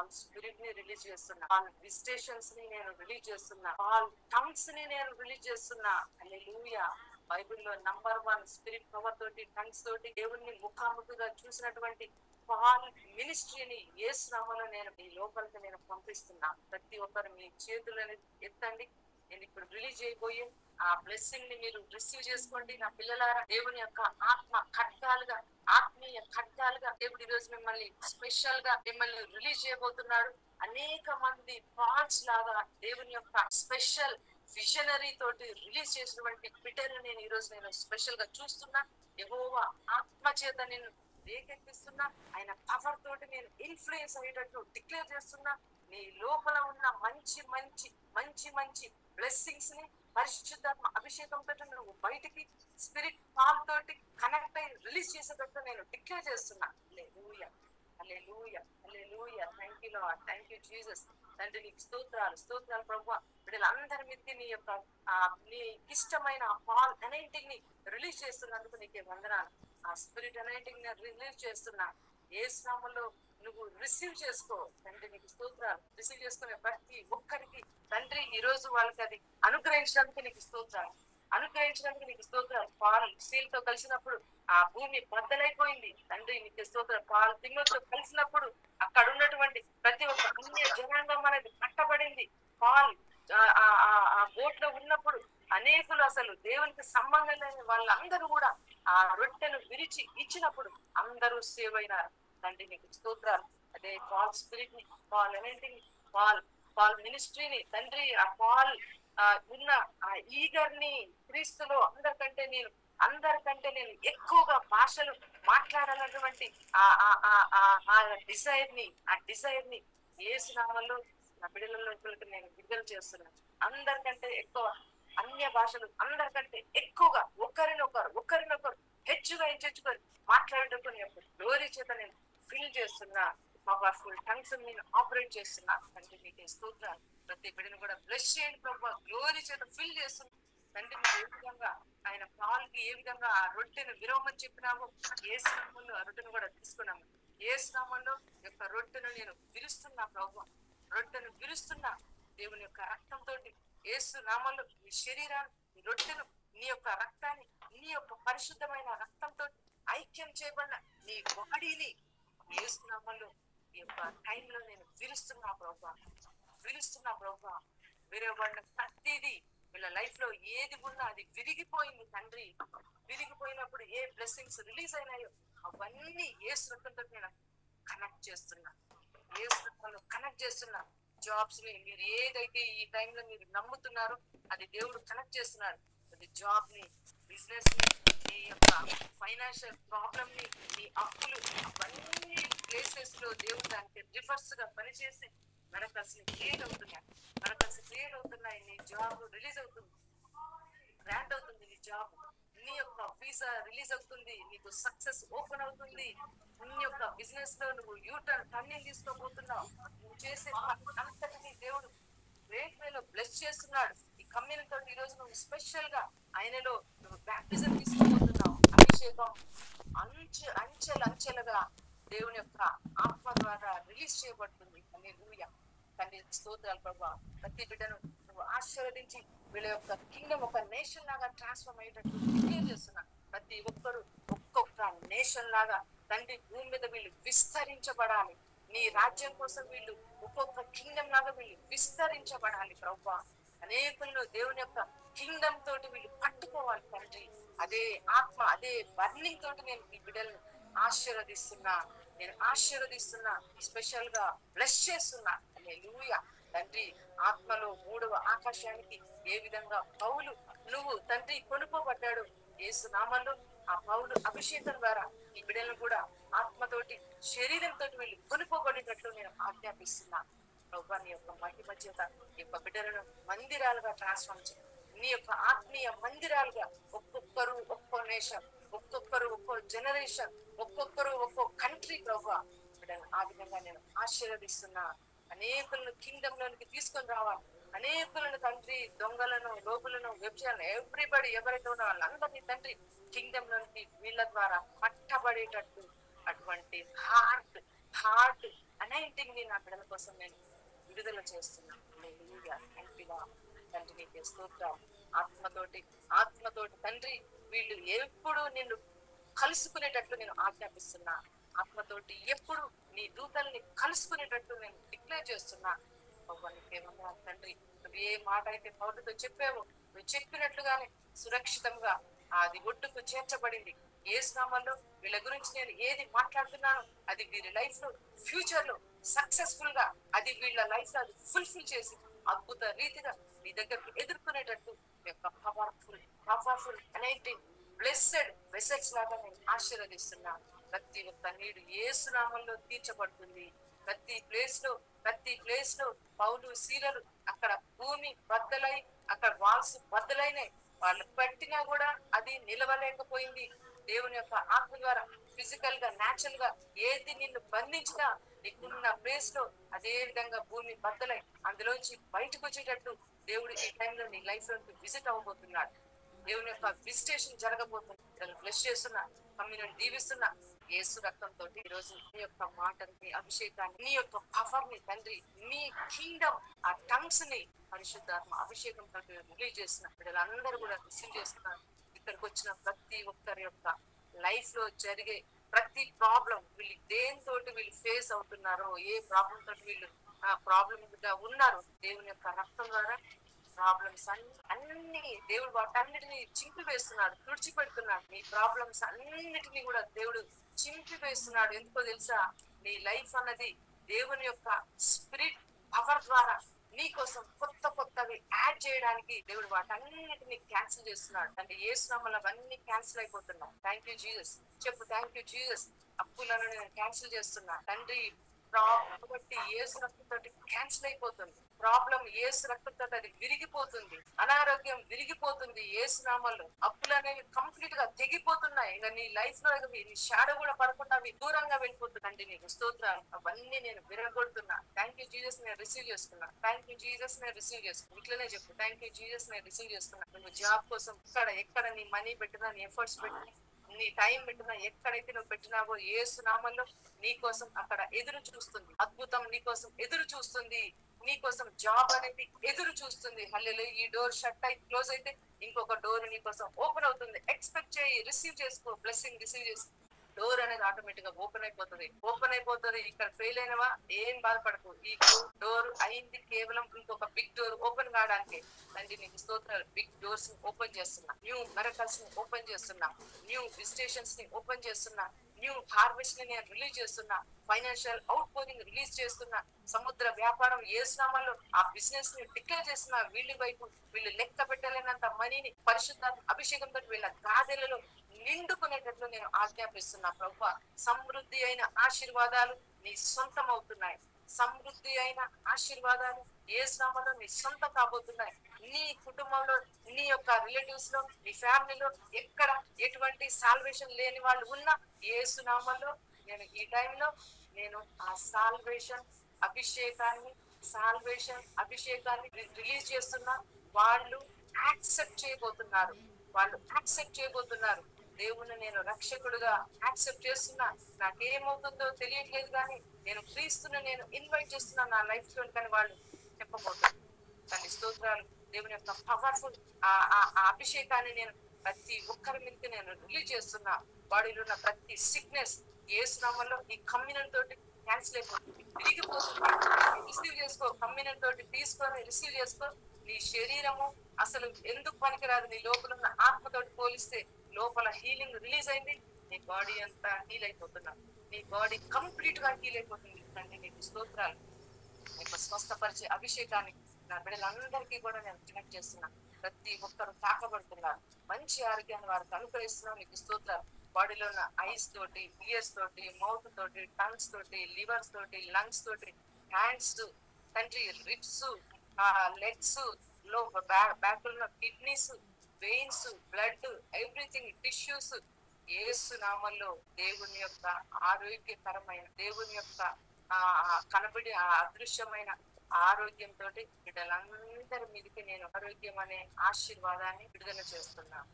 All spirit ని release చేస్తున్నా, all విజిటేషన్స్ ని నేను రిలీజ్ చేస్తున్నా, ఆల్ టంగ్స్ ని నేను రిలీజ్ చేస్తున్నా. హల్లెలూయా. బైబిల్లో నంబర్ 1 స్పిరిట్ పవర్ తోటి టంగ్స్ తోటి దేవుణ్ణి ముఖాముఖిగా చూసినటువంటి పాల్ మినిస్ట్రీని యేసు నామములో నేను ఈ లోపలికి నేను పంపిస్తున్నా. ప్రతి ఒక్కరు మీ చేతులను ఎత్తండి. నేను ఇప్పుడు రిలీజ్ అయిపోయి ఆ బ్లెస్సింగ్ ని మీరు రిసీవ్ చేసుకోండి. నా పిల్లలారా, దేవుని యొక్క ఆత్మ ఖడ్గాలుగా, ఆత్మీయ ఖడ్గాలుగా దేవుడు ఈ రోజు మిమ్మల్ని స్పెషల్ గా మిమ్మల్ని రిలీజ్ చేయబోతున్నాడు. అనేక మంది పాల్స్ లాగా దేవుని యొక్క స్పెషల్ విజనరీ తోటి రిలీజ్ చేసినటువంటి బిడ్డను నేను ఈ రోజు నేను స్పెషల్ గా చూస్తున్నా. యెహోవా ఆత్మ చేత నేను రేకెత్తిస్తున్నా. ఆయన పవర్ తోటి నేను ఇన్ఫ్లుయెన్స్ అయ్యేటట్టు డిక్లేర్ చేస్తున్నా. నీ లోపల ఉన్న మంచి మంచి మంచి మంచి బ్లెస్సింగ్స్ ని పరిశుద్ధాత్మ అభిషేకంతో నువ్వు బయటికి స్పిరిట్ పాల్ తోటి కనెక్ట్ అయ్యి రిలీజ్ చేసేటట్టు నేను డిక్లేర్ చేస్తున్నా. Hallelujah, hallelujah, hallelujah. Thank you Lord, thank you Jesus. తండ్రి నీకు స్తోత్రాలు, స్తోత్రాలు ప్రభువా. వీళ్ళందరి మీదకి నీ యొక్క నీ ఇష్టమైన పాల్ అనైటింగ్ ని రిలీజ్ చేస్తున్నందుకు నీకే వందనాలు. ఆ స్పిరిట్ అనైటింగ్ ని రిలీజ్ చేస్తున్నా. యేసు నామములో నువ్వు రిసీవ్ చేసుకో. తండ్రి నీకు స్తోత్రాలు. రిసీవ్ చేసుకునే ప్రతి ఒక్కరికి తండ్రి ఈ రోజు వాళ్ళకి అది అనుగ్రహించడానికి నీకు స్తోత్రాలు, అనుగ్రహించడానికి నీకు స్తోత్రాలు. పాల్ సీల్తో కలిసినప్పుడు ఆ భూమి బద్దలైపోయింది. తండ్రి నీకు స్తోత్రాలు. పాల్ తిమ్మతో కలిసినప్పుడు అక్కడ ఉన్నటువంటి ప్రతి ఒక్క అన్య జనాంగం అనేది కట్టబడింది. పాల్ ఆ బోట్ లో ఉన్నప్పుడు అనేకులు అసలు దేవునికి సంబంధం లేని వాళ్ళందరూ కూడా ఆ రొట్టెను విరిచి ఇచ్చినప్పుడు అందరూ సేవ్ అయినారు. తండ్రి నీకు స్తోత్రాలు. అదే పాల్ స్పిరిట్ ని, పాల్ అనేటింగ్, పాల్ మినిస్ట్రీని తండ్రి ఆ పాల్ ఉన్న ఆ ఈగర్ ని క్రీస్తులో అందరికంటే నేను ఎక్కువగా భాషలు మాట్లాడాలన్నటువంటి ఆ డిజైర్ ని యేసు నామములో నా బిడ్డలలోకి నేను విడుదల చేస్తున్నాను. అందరికంటే ఎక్కువ అన్య భాషలు అందరికంటే ఎక్కువగా ఒకరినొకరు హెచ్చుగా హెచ్చుకొని మాట్లాడేటప్పుడు నేను గ్లోరీ చేత నేను ఫిల్ చేస్తున్నా. పవర్ఫుల్ టంగ్స్ నేను ఆపరేట్ చేస్తున్నా. తండ్రి నీకే స్తోత్రాలు. ప్రతి బిడ్డను కూడా బ్లెస్ చేయండి ప్రభు. గ్లోరీ చేత ఫిల్ చేస్తున్నా. తండ్రి మీరు ఏ విధంగా ఆయన పాల్కి ఏ విధంగా ఆ రొట్టెను విరవమని చెప్పినామో యేసు నామములో ఆ రొట్టెను కూడా తీసుకున్నాము. యేసు నామములో యొక్క రొట్టెను నేను విరుస్తున్నా ప్రభు. రొట్టెను విరుస్తున్నా. దేవుని యొక్క రక్తంతో యేసు నామములో నీ శరీరాన్ని రొట్టెను నీ యొక్క రక్తాన్ని నీ యొక్క పరిశుద్ధమైన రక్తంతో ఐక్యం చేయబడిన నీ బాడీని యేసు నామములో ఈ యొక్క టైంలో నేను విరుస్తున్నా ప్రభు. విరవబడిన ప్రతిదీ వీళ్ళ లైఫ్ లో ఏది ఉన్నా అది విరిగిపోయింది తండ్రి. విరిగిపోయినప్పుడు ఏ బ్లెస్సింగ్స్ రిలీజ్ అయినాయో అవన్నీ యేసు రక్తంతో నేను కనెక్ట్ చేస్తున్నా. యేసు రక్తంలో కనెక్ట్ చేస్తున్నా. జాబ్స్ ని మీరు ఏదైతే ఈ టైంలో మీరు నమ్ముతున్నారో అది దేవుడు కనెక్ట్ చేస్తున్నాడు. అది జాబ్ ని, బిజినెస్ ని, నీ యొక్క ఫైనాన్షియల్ ప్రాబ్లమ్ ని, నీ అప్పులు, అవన్నీ ప్లేసెస్ లో దేవుడు దానికి రివర్స్ గా పనిచేసి మనకు అసలు క్రియేట్ అవుతున్నాయి. నీ జాబ్ రిలీజ్ అవుతుంది, గ్రాంట్ అవుతుంది. నీ జాబ్, నీ యొక్క వీసా రిలీజ్ అవుతుంది. నీకు సక్సెస్ ఓపెన్ అవుతుంది. నీ యొక్క బిజినెస్ లో నువ్వు టర్నింగ్ తీసుకోబోతున్నావు. నువ్వు చేసే అంతటినీ దేవుడు గ్రేట్ వేలో బ్లెస్ చేస్తున్నాడు. ఈ కమ్యూనిటీతో ఈ రోజు నువ్వు స్పెషల్ గా ఆయనలో నువ్వు బ్యాప్టిజం తీసుకోబోతున్నావు. అభిషేకం అంచెలుగా దేవుని యొక్క ఆత్మ ద్వారా రిలీజ్ చేయబడుతుంది. హల్లెలూయా. తండ్రి స్తోత్రాలు ప్రభా. ప్రతి బిడ్డను నువ్వు ఆశీర్వదించి వీళ్ళ యొక్క కింగ్డమ్ ఒక నేషన్ లాగా ట్రాన్స్ఫార్మ్ అయ్యేటట్టు డిక్లేర్ చేస్తున్నా. ప్రతి ఒక్కరు ఒక్కొక్క నేషన్ లాగా తండ్రి భూమి మీద వీళ్ళు విస్తరించబడాలి. నీ రాజ్యం కోసం వీళ్ళు ఒక్కొక్క కింగ్డమ్ లాగా వీళ్ళు విస్తరించబడాలి ప్రభా. అనేకులను దేవుని యొక్క కింగ్డమ్ తోటి వీళ్ళు పట్టుకోవాలి తండ్రి. అదే ఆత్మ, అదే బర్నింగ్ తోటి నేను ఈ బిడ్డలను ఆశీర్వదిస్తున్నా. స్పెషల్ గా బ్లెస్ చేస్తున్నా. హల్లెలూయా. తండ్రి ఆత్మలో 3వ ఆకాశానికి ఏ విధంగా పౌలు నువ్వు తండ్రి కొనుక్కోబడ్డాడు యేసు నామములో, ఆ పౌలు అభిషేకం ద్వారా ఈ బిడ్డలను కూడా ఆత్మతోటి శరీరంతో వీళ్ళు కొనుక్కోబడినట్లు నేను ఆజ్ఞాపిస్తున్నా. ప్రభు నీ యొక్క మహిమ చేత ఈ యొక్క బిడ్డలను మందిరాలుగా ట్రాన్స్ఫార్మ్ చేయండి. నీ యొక్క ఆత్మీయ మందిరాలుగా ఒక్కొక్కరు ఒక్కో నేషన్, ఒక్కొక్కరు ఒక్కో జనరేషన్, ఒక్కొక్కరు ఒక్కో కంట్రీ ప్రభు బిడ్డను ఆ విధంగా నేను ఆశీర్వదిస్తున్నా. అనేకులను కింగ్డమ్ లోనికి తీసుకొని రావాలి. అనేకులను తండ్రి దొంగలను, లోపులను, వ్యభిచారులను, ఎవ్రీబడి ఎవరైతే ఉన్న వాళ్ళందరినీ తండ్రి కింగ్డమ్ లోనికి వీళ్ళ ద్వారా పట్టబడేటట్టు అటువంటి హార్ట్ అనాయింటింగ్ ని నా బిడ్డల కోసం నేను విడుదల చేస్తున్నాను. తండ్రి నీకే స్తోత్రం. ఆత్మతోటి ఆత్మతోటి తండ్రి వీళ్ళు ఎప్పుడు నిన్ను కలుసుకునేటట్లు నేను ఆజ్ఞాపిస్తున్నా. ఆత్మతోటి ఎప్పుడు నీ దూతల్ని కలుసుకునేటట్టు నేను డిక్లేర్ చేస్తున్నా. నీకేమన్నా తండ్రి, నువ్వు ఏ మాట అయితే పౌరులతో చెప్పావో నువ్వు చెప్పినట్లుగానే సురక్షితంగా అది ఒడ్డుకు చేర్చబడింది. ఏ స్నామంలో వీళ్ళ గురించి నేను ఏది మాట్లాడుతున్నానో అది వీరి లైఫ్ లో ఫ్యూచర్ లో సక్సెస్ఫుల్ గా అది వీళ్ళ లైఫ్ లో అది ఫుల్ఫిల్ చేసి అద్భుత రీతిగా నీ దగ్గరకు ఎదుర్కొనేటట్టు యొక్క పవర్ఫుల్ అనేటి బ్లెస్సెడ్ వెసెల్స్ లాగా నేను ఆశీర్వదిస్తున్నా. ప్రతి ఒక్క నీడు యేసు నామంలో తీర్చబడుతుంది. ప్రతి ప్లేస్ లో పౌలు శీలలు అక్కడ భూమి బద్దలై అక్కడ వాల్స్ బద్దలైనాయి. వాళ్ళు పట్టినా కూడా అది నిలవలేకపోయింది. దేవుని యొక్క ఆత్మ ద్వారా ఫిజికల్ గా న్యాచురల్ గా ఏది నిన్ను బంధించినా నీకున్న ప్లేస్ లో అదే విధంగా భూమి బద్దలై అందులోంచి బయటకు వచ్చేటట్టు దేవుడు ఈ టైంలో నీ లైఫ్ లో విజిట్ అవ్వబోతున్నాడు. దేవుని యొక్క విజిటేషన్ జరగబోతుంది. బ్లెస్ చేస్తున్నా, కమ్యూనిటీ దీవిస్తున్నా. యేసు రక్తంతో ఈ రోజు నీ యొక్క మాటని, నీ అభిషేకాన్ని, నీ యొక్క పవర్ ని తండ్రి, నీ కింగ్డమ్ ఆ టంగ్స్ ని పరిశుద్ధాత్మ అభిషేకం రిలీజ్ చేస్తున్నా. వీళ్ళందరూ కూడా రిసీవ్ చేస్తున్నారు. ఇక్కడికి వచ్చిన ప్రతి ఒక్కరి యొక్క లైఫ్ లో జరిగే ప్రతి ప్రాబ్లం వీళ్ళు దేనితోటి వీళ్ళు ఫేస్ అవుతున్నారో, ఏ ప్రాబ్లం తోటి వీళ్ళు ప్రాబ్లమ్ గా ఉన్నారు, దేవుని యొక్క రక్తం ద్వారా ప్రాబ్లమ్స్ అన్ని దేవుడు వాటన్నిటిని చింపి వేస్తున్నాడు, తుడిచిపెడుతున్నాడు. నీ ప్రాబ్లమ్స్ అన్నిటినీ కూడా దేవుడు చింపి వేస్తున్నాడు. ఎందుకో తెలుసా? నీ లైఫ్ అన్నది దేవుని యొక్క స్పిరిట్ పవర్ ద్వారా నీ కోసం కొత్తవి యాడ్ చేయడానికి దేవుడు వాటన్నిటిని క్యాన్సిల్ చేస్తున్నాడు. అంటే ఏ శ్రమలు అవన్నీ క్యాన్సిల్ అయిపోతున్నాయి. Thank you Jesus. చెప్పు, థ్యాంక్ యూ జీసస్. అప్పులను నేను క్యాన్సిల్ చేస్తున్నా తండ్రి. కాబట్టి ఏసు రక్తంతో క్యాన్సిల్ అయిపోతుంది. ప్రాబ్లం ఏసు రక్తంతో అది విరిగిపోతుంది. అనారోగ్యం విరిగిపోతుంది ఏసు నామంలో. అప్పులు అనేవి కంప్లీట్ గా తెగిపోతున్నాయి. ఇంకా నీ లైఫ్ లో నీ షాడో కూడా పడకుండా అవి దూరంగా వెళ్ళిపోతుందండి. నీకు స్తోత్రాలు. అవన్నీ నేను విరగొడుతున్నా. థ్యాంక్ యూ జీసస్, నేను రిసీవ్ చేసుకున్నా. థ్యాంక్ యూ జీసస్, నేను రిసీవ్ చేసుకున్నా. ఇట్లనే చెప్పు, థ్యాంక్ యూ జీసస్, నేను రిసీవ్ చేసుకున్నా. నువ్వు జాబ్ కోసం ఎక్కడ నీ మనీ పెట్టినా, నీ ఎఫర్ట్స్ పెట్టినా, నీ టైం పెట్టినా, ఎక్కడైతే నువ్వు పెట్టినావో యేసు నామంలో నీ కోసం అక్కడ ఎదురు చూస్తుంది. అద్భుతం నీ కోసం ఎదురు చూస్తుంది. నీ కోసం జాబ్ అనేది ఎదురు చూస్తుంది. హల్లెలూయా. ఈ డోర్ షట్ అయి క్లోజ్ అయితే ఇంకొక డోర్ నీ కోసం ఓపెన్ అవుతుంది. ఎక్స్పెక్ట్ చేయి, రిసీవ్ చేసుకో. బ్లెస్సింగ్ రిసీవ్ చేసుకో. డోర్ అనేది ఆటోమేటిక్ గా ఓపెన్ అయిపోతుంది. ఇక్కడ ఫెయిల్ అయినవా ఏం బాధపడకు. ఈ డోర్ అయింది కేవలం ఇంకొక బిగ్ డోర్ ఓపెన్ కావడానికి. తండ్రి నీకు స్తోత్రాలు. బిగ్ డోర్స్ ని ఓపెన్ చేస్తున్నా. న్యూ మిరకల్స్ ని ఓపెన్ చేస్తున్నా. న్యూ విజిటేషన్స్ ని ఓపెన్ చేస్తున్నా. న్యూ హార్వెస్ట్ ని నేను రిలీజ్ చేస్తున్నా. ఫైనాన్షియల్ అవుట్ పోయింగ్ రిలీజ్ చేస్తున్నా. సముద్ర వ్యాపారం ఏసునామాల్లో ఆ బిజినెస్ ని డిక్లేర్ చేస్తున్నా. వీళ్ళు లెక్క పెట్టలేనంత మనీని పరిశుద్ధ అభిషేకంతో వీళ్ళ గాదెలలో నిండుకునేటట్లు నేను ఆజ్ఞాపిస్తున్నా. ప్రభువా, సమృద్ధి అయిన ఆశీర్వాదాలు నీ సొంతం అవుతున్నాయి. సమృద్ధి అయిన ఆశీర్వాదాలు యేసు నామములో నీ సొంతం కాబోతున్నాయి. నీ కుటుంబంలో, నీ యొక్క రిలేటివ్స్ లో, నీ ఫ్యామిలీలో ఎక్కడ ఎటువంటి సాల్వేషన్ లేని వాళ్ళు ఉన్నా యేసు నామములో నేను ఈ టైంలో నేను ఆ సాల్వేషన్ అభిషేకాన్ని రిలీజ్ చేస్తున్నా. వాళ్ళు యాక్సెప్ట్ చేయబోతున్నారు. దేవుని నేను రక్షకుడుగా యాక్సెప్ట్ చేస్తున్నా. నాకేమవుతుందో తెలియట్లేదు కానీ నేను క్రీస్తుని నేను ఇన్వైట్ చేస్తున్నా నా లైఫ్ లో. కానీ వాళ్ళు చెప్పబోతున్నారు. కానీ స్తోత్రాలు. దేవుని యొక్క పవర్ఫుల్ ఆ అభిషేకాన్ని నేను ప్రతి ఒక్కరి మీద నేను రిలీజ్ చేస్తున్నా. బాడీలో ఉన్న ప్రతి సిక్నెస్ యేసు నామములో ఈ కమ్యూనియన్ తోటి క్యాన్సిల్ అయిపోతుంది, విరిగిపోతుంది. రిసీవ్ చేసుకో. కమ్యూనియన్ తోటి తీసుకొని రిసీవ్ చేసుకో. నీ శరీరము అసలు ఎందుకు పనికిరాదు. నీ లోపల ఉన్న ఆత్మతోటి పోలిస్తే లోపల హీలింగ్ రిలీజ్ అయింది. నీ బాడీ అంతా హీల్ అయిపోతున్నా. నీ బాడీ కంప్లీట్ గా హీల్ అయిపోతుంది. అంటే నీకు స్తోత్రాలు. నీకు స్వస్థపరిచే అభిషేకాన్ని నా బిడ్డలందరికీ కూడా నేను కనెక్ట్ చేస్తున్నా. ప్రతి ఒక్కరు తాకబడుతున్నారు. మంచి ఆరోగ్యాన్ని వారికి అనుగ్రహిస్తున్నాం. నీకు స్తోత్రాలు. బాడీలో ఉన్న ఐస్ తోటి, ఇయర్స్ తోటి, మౌత్ తోటి, టంగ్స్ తోటి, లివర్స్ తోటి, లంగ్స్ తోటి, హ్యాండ్స్ తండ్రి, రిబ్స్, లెగ్స్ లో బ్యాక్ ఉన్న kidneys, veins, blood, everything, tissues యేసు నామములో దేవుని యొక్క ఆరోగ్యకరమైన, దేవుని యొక్క కనబడి అదృశ్యమైన ఆరోగ్యంతో బిడ్డలందరి మీదకి నేను ఆరోగ్యం అనే ఆశీర్వాదాన్ని విడుదల చేస్తున్నాను.